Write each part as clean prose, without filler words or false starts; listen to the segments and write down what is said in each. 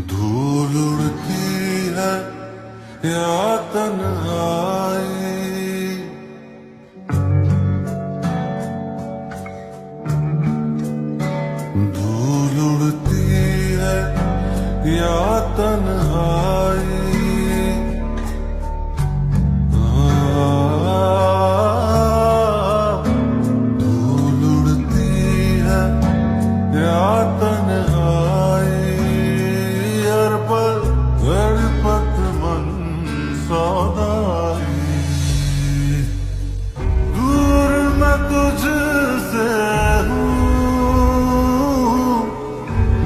धूल उड़ती है या तन्हाई, धूल उड़ती है या तन्हाई, धूल उड़ती है या तन्हाई, अरपल गणपत मन सौदाई, दूर मैं तुझसे हूँ,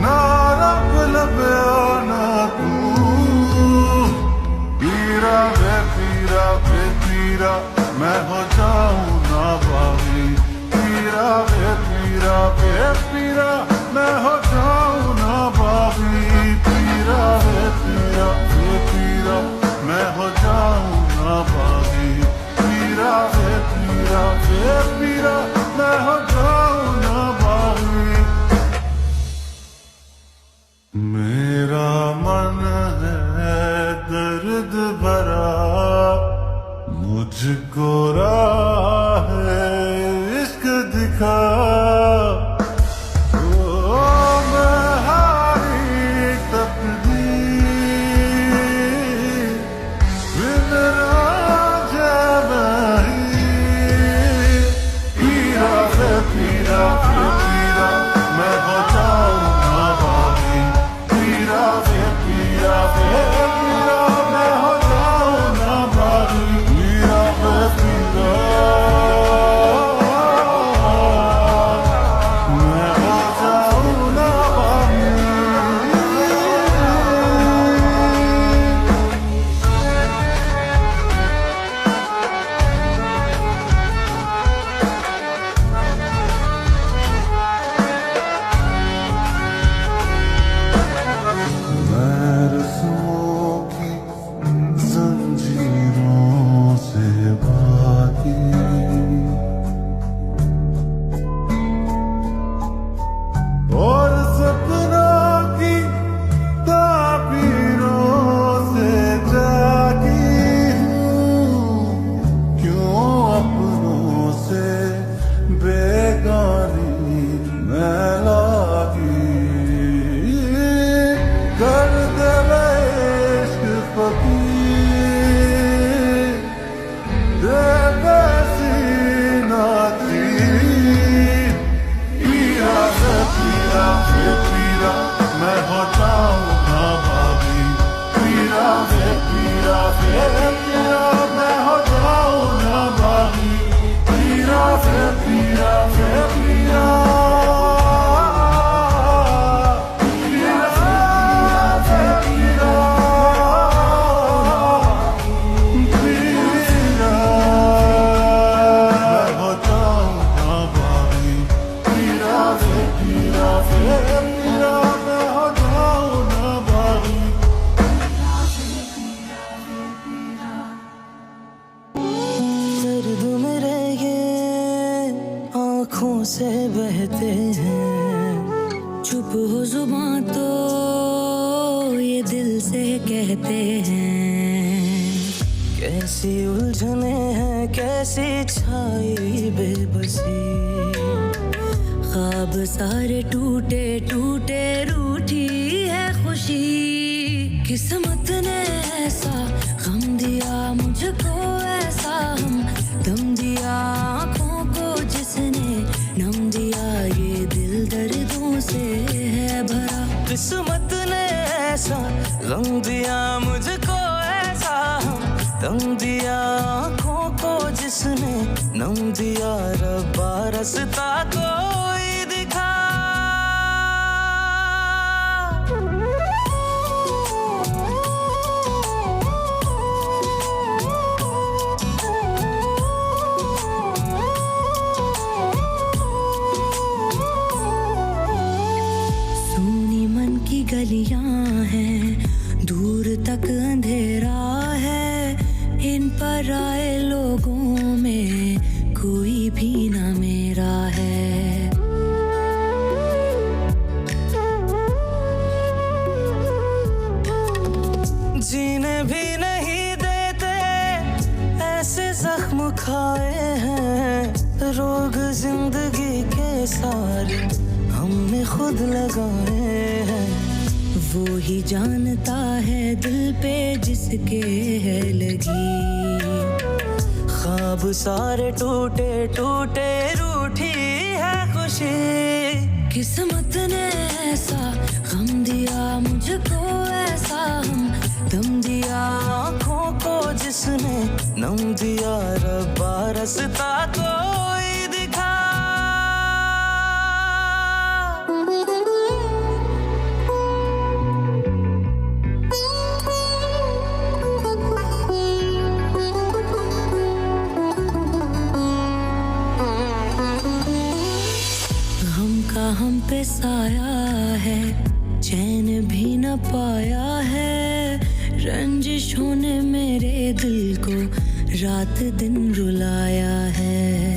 ना रब लबे ना तू, पीरा बे पीरा मैं हो जाऊँ ना बागी, पीरा बे पीरा मैं हो जाऊँ ना बागी, पीरा बे पीरा मैं हो जाऊँ ना बागी, पीरा बे पीरा मैं हो जाऊँ ना बागी। मेरा मन है दर्द भरा, मुझको राह इश्क दिखा, ओ मैं हारी तकदीर, बिन रांझे नहीं, पीरा बे पीरा मैं हो जाऊँ ना बागी, पीरा बे पीरा मैं हो जाऊँ ना बागी, पीरा बे पीरा मैं हो जाऊँ ना बागी। मैं रस्मों की जंजीरों से बाकी, और सपनों की ताबीरों से जागी हूँ, क्यों अपनों से बेगानी मैं लागी, कर दे इश्क फकीर, दे बेसी नाती, पीरा बे पीरा मैं हो जाऊँ ना बागी, पीरा बे पीरा मैं हो जाऊँ ना बागी, पीरा बे पीरा दर्द मेरे ये आँखों से बहते हैं, चुप हो जुबां तो ये दिल से कहते हैं, कैसी उलझने हैं कैसी छाई बेबसी, ख्वाब सारे टूटे टूटे रूठी है खुशी, किस्मत ने ऐसा गम दिया मुझको, ऐसा हम दम दिया आँखों को जिसने नम दिया, ये दिल दर्दों से है भरा, किस्मत ने ऐसा गम दिया मुझको, ऐसा हम दम दिया आँखों को जिसने नम दिया, रब्बा रास्ता कोई दिखा। सूनी मन की गलियां हैं, दूर तक अंधेरा है, इन पर आए लोगों में कोई भी ना मिले। भरा है। जीने भी नहीं देते ऐसे जख्म खाए हैं, रोग जिंदगी के सारे हमने खुद लगाए हैं। वो ही जानता है दिल पे जिसके है लगी, ख्वाब सारे टूटे टूटे रूठी है खुशी। किस्मत ने ऐसा गम दिया मुझको, ऐसा हम दम दिया आँखों को जिसने नम दिया, रब्बा रास्ता कोई दिखा। गम का हम पे साया है, चैन भी न पाया है। रंजिशों ने मेरे दिल को रात दिन रुलाया है।